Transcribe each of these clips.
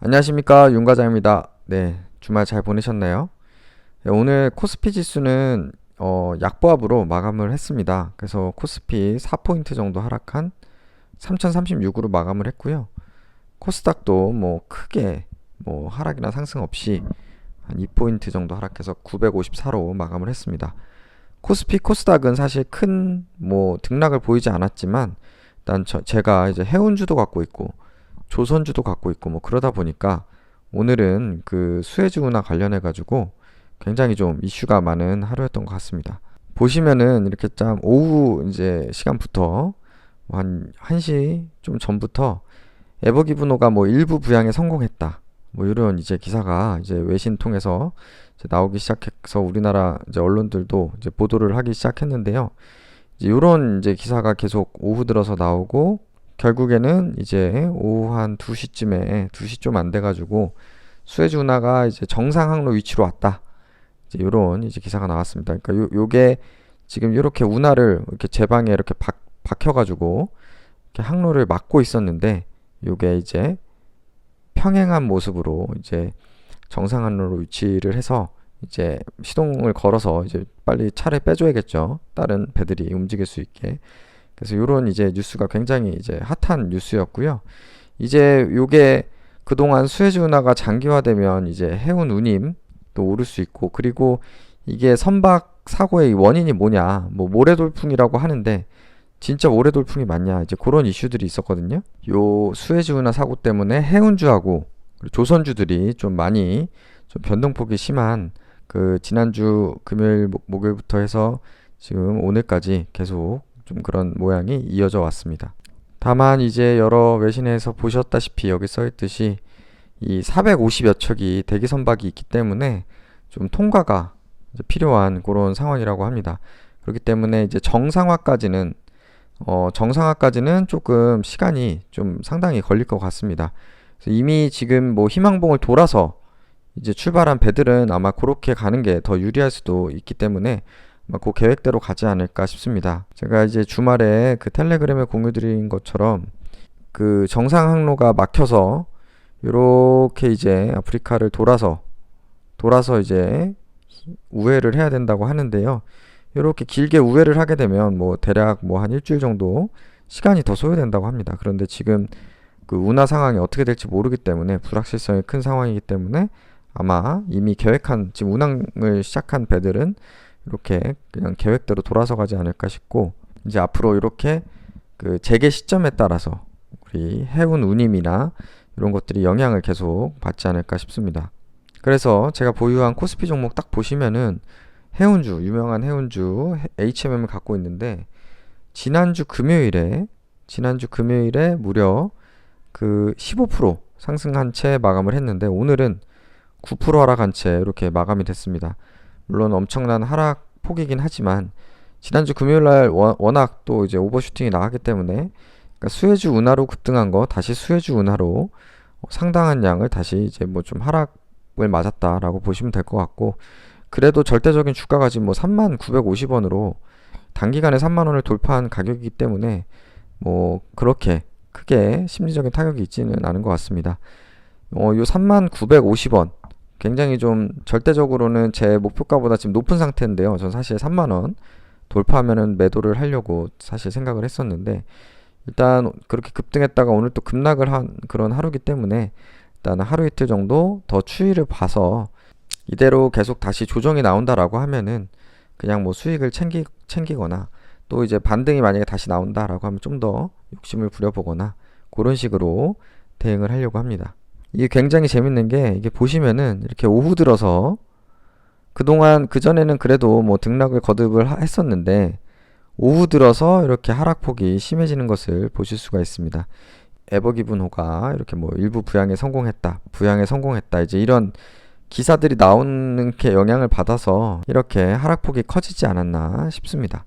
안녕하십니까, 윤과장입니다. 네, 주말 잘 보내셨나요? 네, 오늘 코스피 지수는 약보합으로 마감을 했습니다. 그래서 코스피 4포인트 정도 하락한 3036으로 마감을 했고요. 코스닥도 뭐 크게 뭐 하락이나 상승 없이 한 2포인트 정도 하락해서 954로 마감을 했습니다. 코스피 코스닥은 사실 큰 뭐 등락을 보이지 않았지만 일단 제가 이제 해운주도 갖고 있고 조선주도 갖고 있고 뭐 그러다 보니까 오늘은 그 수혜주 운하 관련해 가지고 굉장히 좀 이슈가 많은 하루였던 것 같습니다. 보시면은 이렇게 참 오후 이제 시간부터 한 1시 좀 전부터 에버기브노가 뭐 일부 부양에 성공했다. 뭐 이런 이제 기사가 이제 외신 통해서 이제 나오기 시작해서 우리나라 이제 언론들도 이제 보도를 하기 시작했는데요. 이제 이런 이제 기사가 계속 오후 들어서 나오고 결국에는 이제 오후 한 2시쯤에 2시 좀 안 돼가지고 수에즈 운하가 이제 정상 항로 위치로 왔다. 이제 요런 이제 기사가 나왔습니다. 그러니까 요게 지금 이렇게 운하를 이렇게 제 방에 이렇게 박혀가지고 이렇게 항로를 막고 있었는데 요게 이제 평행한 모습으로 이제 정상 항로로 위치를 해서 이제 시동을 걸어서 이제 빨리 차를 빼줘야겠죠. 다른 배들이 움직일 수 있게. 그래서 이런 이제 뉴스가 굉장히 이제 핫한 뉴스였고요. 이제 요게 그동안 수에즈 운하가 장기화되면 이제 해운 운임도 오를 수 있고, 그리고 이게 선박 사고의 원인이 뭐냐, 뭐 모래돌풍이라고 하는데 진짜 모래돌풍이 맞냐, 이제 그런 이슈들이 있었거든요. 요 수에즈 운하 사고 때문에 해운주하고 조선주들이 좀 많이 좀 변동폭이 심한 그 지난주 금요일 목요일부터 해서 지금 오늘까지 계속 좀 그런 모양이 이어져 왔습니다. 다만 이제 여러 외신에서 보셨다시피 여기 써있듯이 이 450여 척이 대기 선박이 있기 때문에 좀 통과가 이제 필요한 그런 상황이라고 합니다. 그렇기 때문에 이제 정상화까지는 조금 시간이 좀 상당히 걸릴 것 같습니다. 그래서 이미 지금 뭐 희망봉을 돌아서 이제 출발한 배들은 아마 그렇게 가는 게 더 유리할 수도 있기 때문에 아마 그 계획대로 가지 않을까 싶습니다. 제가 이제 주말에 그 텔레그램에 공유 드린 것처럼 그 정상 항로가 막혀서 이렇게 이제 아프리카를 돌아서 이제 우회를 해야 된다고 하는데요. 이렇게 길게 우회를 하게 되면 뭐 대략 뭐 한 일주일 정도 시간이 더 소요된다고 합니다. 그런데 지금 그 운하 상황이 어떻게 될지 모르기 때문에 불확실성이 큰 상황이기 때문에 아마 이미 계획한 지금 운항을 시작한 배들은 이렇게 그냥 계획대로 돌아서 가지 않을까 싶고, 이제 앞으로 이렇게 그 재개 시점에 따라서 우리 해운 운임이나 이런 것들이 영향을 계속 받지 않을까 싶습니다. 그래서 제가 보유한 코스피 종목 딱 보시면은 해운주, 유명한 해운주 HMM을 갖고 있는데 지난주 금요일에 무려 그 15% 상승한 채 마감을 했는데 오늘은 9% 하락한 채 이렇게 마감이 됐습니다. 물론 엄청난 하락폭이긴 하지만 지난주 금요일날 워낙 또 이제 오버슈팅이 나왔기 때문에, 그러니까 수혜주 운하로 급등한 거 다시 수혜주 운하로 상당한 양을 다시 이제 뭐 좀 하락을 맞았다라고 보시면 될 것 같고, 그래도 절대적인 주가가 지금 뭐 3950원으로 단기간에 3만원을 돌파한 가격이기 때문에 뭐 그렇게 크게 심리적인 타격이 있지는 않은 것 같습니다. 요 3950원 굉장히 좀 절대적으로는 제 목표가보다 지금 높은 상태인데요. 전 사실 3만원 돌파하면은 매도를 하려고 사실 생각을 했었는데, 일단 그렇게 급등했다가 오늘 또 급락을 한 그런 하루기 때문에 일단 하루 이틀 정도 더 추이를 봐서 이대로 계속 다시 조정이 나온다라고 하면은 그냥 뭐 수익을 챙기거나, 또 이제 반등이 만약에 다시 나온다라고 하면 좀 더 욕심을 부려보거나 그런 식으로 대응을 하려고 합니다. 이게 굉장히 재밌는 게, 이게 보시면은 이렇게 오후 들어서 그동안 그전에는 그래도 뭐 등락을 거듭을 했었는데 오후 들어서 이렇게 하락폭이 심해지는 것을 보실 수가 있습니다. 에버기브노가 이렇게 뭐 일부 부양에 성공했다, 이제 이런 기사들이 나오는 게 영향을 받아서 이렇게 하락폭이 커지지 않았나 싶습니다.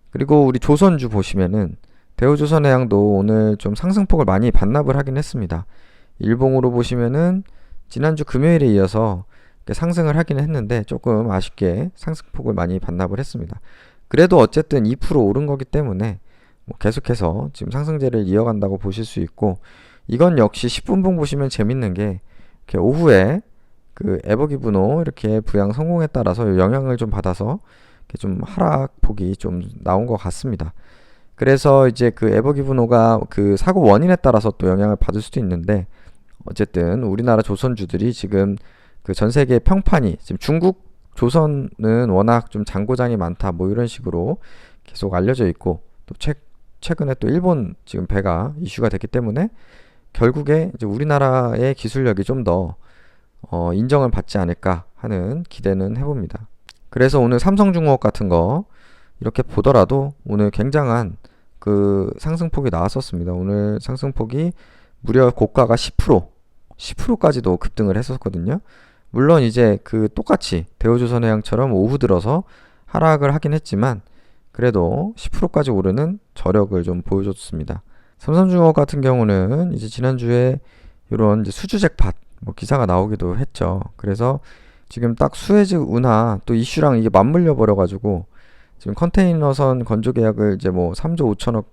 그리고 우리 조선주 보시면은 대우조선해양도 오늘 좀 상승폭을 많이 반납을 하긴 했습니다. 일봉으로 보시면은 지난주 금요일에 이어서 상승을 하긴 했는데 조금 아쉽게 상승폭을 많이 반납을 했습니다. 그래도 어쨌든 2% 오른 거기 때문에 뭐 계속해서 지금 상승세를 이어간다고 보실 수 있고, 이건 역시 10분봉 보시면 재밌는 게 이렇게 오후에 그 에버기브노 이렇게 부양 성공에 따라서 영향을 좀 받아서 이렇게 좀 하락폭이 좀 나온 것 같습니다. 그래서 이제 그 에버기브노가 그 사고 원인에 따라서 또 영향을 받을 수도 있는데, 어쨌든 우리나라 조선주들이 지금 그 전 세계 평판이 지금 중국 조선은 워낙 좀 잔고장이 많다 뭐 이런 식으로 계속 알려져 있고, 또 최근에 또 일본 지금 배가 이슈가 됐기 때문에 결국에 이제 우리나라의 기술력이 좀 더 인정을 받지 않을까 하는 기대는 해봅니다. 그래서 오늘 삼성중공업 같은 거 이렇게 보더라도 오늘 굉장한 그 상승폭이 나왔었습니다. 오늘 상승폭이 무려 고가가 10%까지도 급등을 했었거든요. 물론 이제 그 똑같이 대우조선해양처럼 오후 들어서 하락을 하긴 했지만 그래도 10%까지 오르는 저력을 좀 보여줬습니다. 삼성중공업 같은 경우는 이제 지난주에 이런 이제 수주 잭팟 뭐 기사가 나오기도 했죠. 그래서 지금 딱 수에즈 운하 또 이슈랑 이게 맞물려 버려가지고 지금 컨테이너선 건조 계약을 이제 뭐 3조 5천억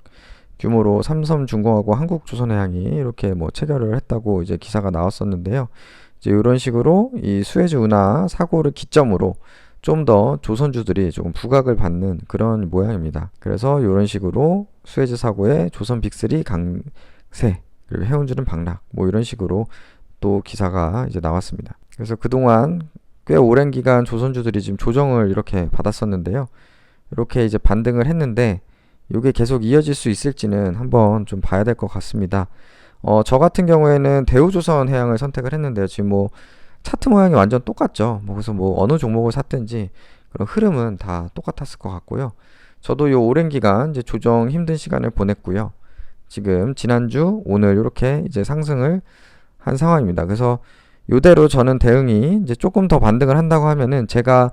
규모로 삼성중공업하고 한국조선해양이 이렇게 뭐 체결을 했다고 이제 기사가 나왔었는데요. 이제 이런 식으로 이 수에즈 운하 사고를 기점으로 좀 더 조선주들이 조금 부각을 받는 그런 모양입니다. 그래서 이런 식으로 수에즈 사고에 조선 빅3 강세 그리고 해운주는 방락 뭐 이런 식으로 또 기사가 이제 나왔습니다. 그래서 그동안 꽤 오랜 기간 조선주들이 지금 조정을 이렇게 받았었는데요. 이렇게 이제 반등을 했는데 이게 계속 이어질 수 있을지는 한번 좀 봐야 될 것 같습니다. 저 같은 경우에는 대우조선해양을 선택을 했는데요. 지금 뭐 차트 모양이 완전 똑같죠. 뭐 그래서 뭐 어느 종목을 샀든지 그런 흐름은 다 똑같았을 것 같고요. 저도 요 오랜 기간 이제 조정 힘든 시간을 보냈고요. 지금 지난주 오늘 이렇게 이제 상승을 한 상황입니다. 그래서 요대로 저는 대응이 이제 조금 더 반등을 한다고 하면은 제가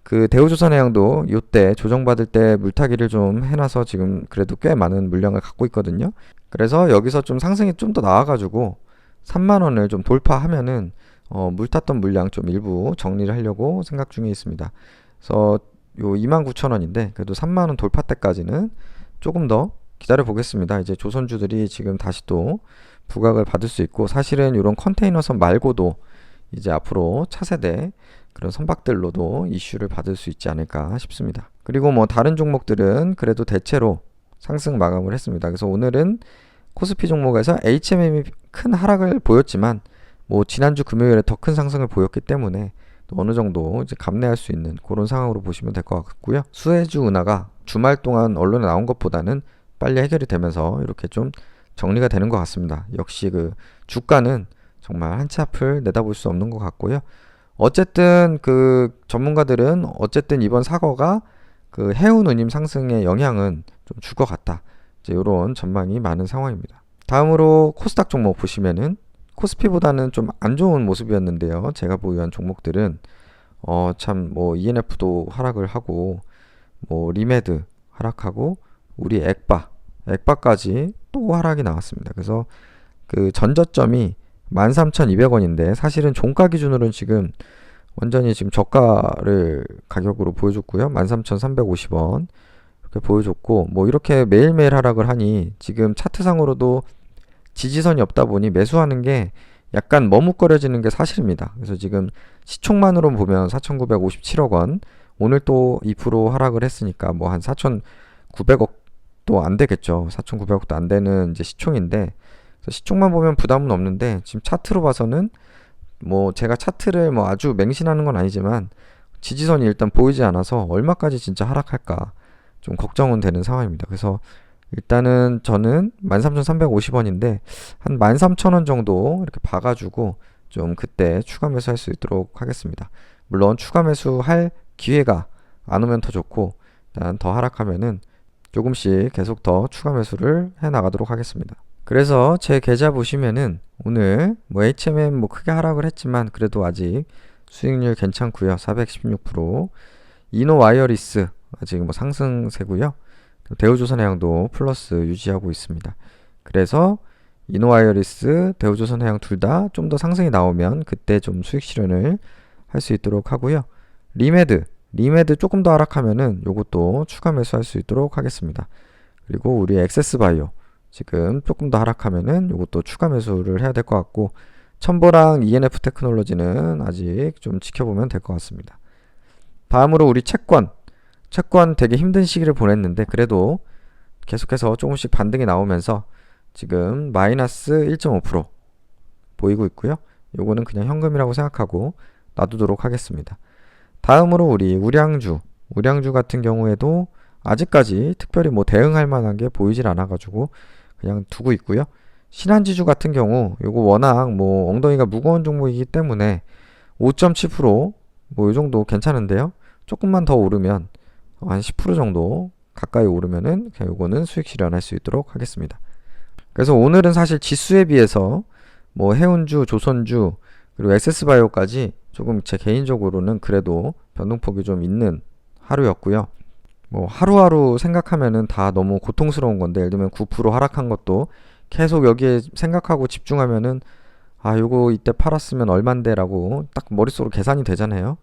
그 대우조선해양도 요때 조정받을 때 물타기를 좀 해놔서 지금 그래도 꽤 많은 물량을 갖고 있거든요. 그래서 여기서 좀 상승이 좀 더 나와가지고 3만원을 좀 돌파하면은 물탔던 물량 좀 일부 정리를 하려고 생각 중에 있습니다. 그래서 요 29,000원인데 그래도 3만원 돌파 때까지는 조금 더 기다려 보겠습니다. 이제 조선주들이 지금 다시 또 부각을 받을 수 있고, 사실은 이런 컨테이너선 말고도 이제 앞으로 차세대 그런 선박들로도 이슈를 받을 수 있지 않을까 싶습니다. 그리고 뭐 다른 종목들은 그래도 대체로 상승 마감을 했습니다. 그래서 오늘은 코스피 종목에서 HMM이 큰 하락을 보였지만 뭐 지난주 금요일에 더 큰 상승을 보였기 때문에 또 어느 정도 이제 감내할 수 있는 그런 상황으로 보시면 될 것 같고요. 수혜주 운하가 주말 동안 언론에 나온 것보다는 빨리 해결이 되면서 이렇게 좀 정리가 되는 것 같습니다. 역시 그 주가는 정말 한치 앞을 내다볼 수 없는 것 같고요. 어쨌든 그 전문가들은 어쨌든 이번 사고가 그 해운 운임 상승의 영향은 좀 줄 것 같다. 이제 이런 전망이 많은 상황입니다. 다음으로 코스닥 종목 보시면은 코스피보다는 좀 안 좋은 모습이었는데요. 제가 보유한 종목들은 참 뭐 ENF도 하락을 하고 뭐 리메드 하락하고 우리 액바까지 또 하락이 나왔습니다. 그래서 그 전저점이 13,200원인데 사실은 종가 기준으로는 지금 완전히 지금 저가를 가격으로 보여줬고요. 13,350원 이렇게 보여줬고, 뭐 이렇게 매일매일 하락을 하니 지금 차트상으로도 지지선이 없다 보니 매수하는 게 약간 머뭇거려지는 게 사실입니다. 그래서 지금 시총만으로 보면 4,957억 원, 오늘 또 2% 하락을 했으니까 뭐 한 4,900억도 안 되겠죠. 4,900억도 안 되는 이제 시총인데, 시총만 보면 부담은 없는데 지금 차트로 봐서는 뭐 제가 차트를 뭐 아주 맹신하는 건 아니지만 지지선이 일단 보이지 않아서 얼마까지 진짜 하락할까 좀 걱정은 되는 상황입니다. 그래서 일단은 저는 13,350원인데 한 13,000원 정도 이렇게 봐가지고 좀 그때 추가 매수할 수 있도록 하겠습니다. 물론 추가 매수할 기회가 안 오면 더 좋고, 일단 더 하락하면은 조금씩 계속 더 추가 매수를 해 나가도록 하겠습니다. 그래서 제 계좌 보시면은 오늘 뭐 HMM 뭐 크게 하락을 했지만 그래도 아직 수익률 괜찮고요. 416%. 이노와이어리스 아직 뭐 상승세고요. 대우조선해양도 플러스 유지하고 있습니다. 그래서 이노와이어리스, 대우조선해양 둘 다 좀 더 상승이 나오면 그때 좀 수익 실현을 할 수 있도록 하고요. 리메드 조금 더 하락하면은 요것도 추가 매수할 수 있도록 하겠습니다. 그리고 우리 액세스바이오 지금 조금 더 하락하면은 요것도 추가 매수를 해야 될 것 같고, 첨보랑 ENF 테크놀로지는 아직 좀 지켜보면 될 것 같습니다. 다음으로 우리 채권 되게 힘든 시기를 보냈는데 그래도 계속해서 조금씩 반등이 나오면서 지금 마이너스 1.5% 보이고 있고요. 요거는 그냥 현금이라고 생각하고 놔두도록 하겠습니다. 다음으로 우리 우량주 같은 경우에도 아직까지 특별히 뭐 대응할 만한 게 보이질 않아 가지고 그냥 두고 있고요. 신한지주 같은 경우 요거 워낙 뭐 엉덩이가 무거운 종목이기 때문에 5.7%뭐 요 정도 괜찮은데요. 조금만 더 오르면 한 10% 정도 가까이 오르면은 그냥 요거는 수익 실현할 수 있도록 하겠습니다. 그래서 오늘은 사실 지수에 비해서 뭐 해운주, 조선주, 그리고 SS바이오까지 조금 제 개인적으로는 그래도 변동폭이 좀 있는 하루였고요. 뭐 하루하루 생각하면은 다 너무 고통스러운 건데, 예를 들면 9% 하락한 것도 계속 여기에 생각하고 집중하면은 아, 요거 이때 팔았으면 얼만데라고 딱 머릿속으로 계산이 되잖아요.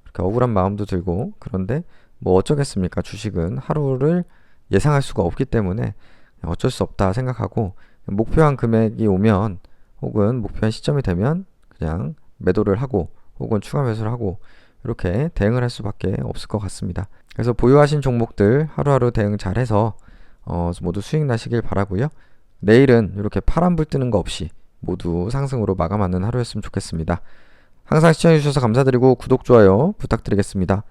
그렇게 억울한 마음도 들고. 그런데 뭐 어쩌겠습니까? 주식은 하루를 예상할 수가 없기 때문에 어쩔 수 없다 생각하고, 목표한 금액이 오면 혹은 목표한 시점이 되면 그냥 매도를 하고 혹은 추가 매수를 하고 이렇게 대응을 할 수밖에 없을 것 같습니다. 그래서 보유하신 종목들 하루하루 대응 잘해서 모두 수익 나시길 바라고요. 내일은 이렇게 파란불 뜨는 거 없이 모두 상승으로 마감하는 하루였으면 좋겠습니다. 항상 시청해주셔서 감사드리고 구독, 좋아요 부탁드리겠습니다.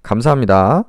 감사합니다.